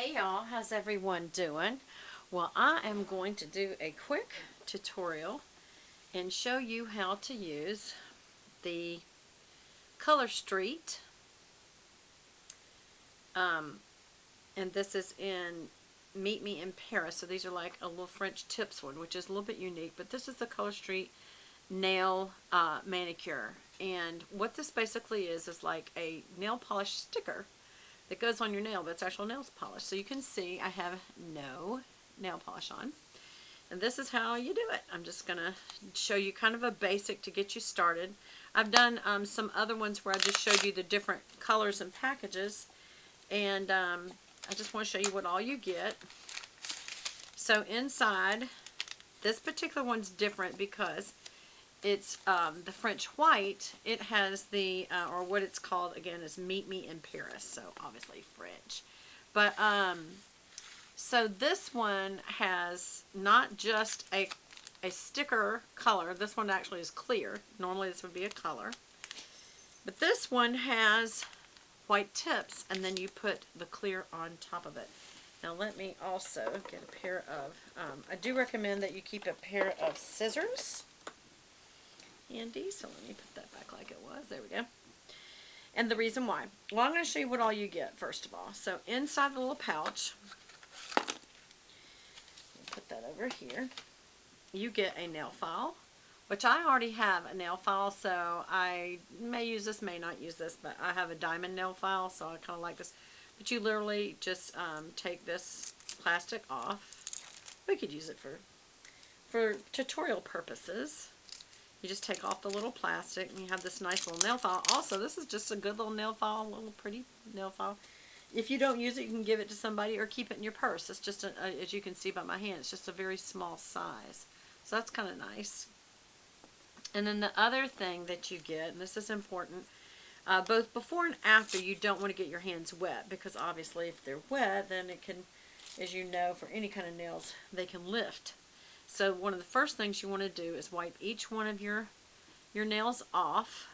Hey y'all, how's everyone doing? Well, I am going to do a quick tutorial and show you how to use the Colorstreet. And this is in Meet Me in Paris. So these are like a little French tips one, which is a little bit unique. But this is the Colorstreet nail manicure. And what this basically is like a nail polish sticker that goes on your nail, but it's actual nail polish. So you can see I have no nail polish on. And this is how you do it. I'm just going to show you kind of a basic to get you started. I've done some other ones where I just showed you the different colors and packages. And I just want to show you what all you get. So inside, this particular one's different because it's the French white. It has the, or what it's called again is Meet Me in Paris. So obviously French. But, so this one has not just a sticker color. This one actually is clear. Normally this would be a color. But this one has white tips, and then you put the clear on top of it. Now let me also get a pair of, I do recommend that you keep a pair of scissors handy, so let me put that back like it was. There we go. And the reason why. Well, I'm going to show you what all you get, first of all. So inside the little pouch, put that over here, you get a nail file, which I already have a nail file, so I may use this, may not use this, but I have a diamond nail file, so I kind of like this. But you literally just take this plastic off. We could use it for tutorial purposes. You just take off the little plastic, and you have this nice little nail file. Also, this is just a good little nail file, a little pretty nail file. If you don't use it, you can give it to somebody or keep it in your purse. It's just, as you can see by my hand, it's just a very small size. So that's kind of nice. And then the other thing that you get, and this is important, both before and after, you don't want to get your hands wet, because obviously if they're wet, then it can, as you know, for any kind of nails, they can lift. So one of the first things you want to do is wipe each one of your nails off,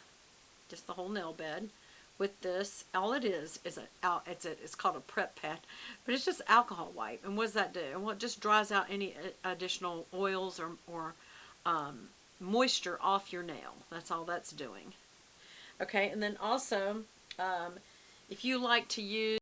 just the whole nail bed, with this. All it is it's called a prep pad, but it's just alcohol wipe. And what does that do? Well, it just dries out any additional oils or moisture off your nail. That's all that's doing. Okay, and then also, if you like to use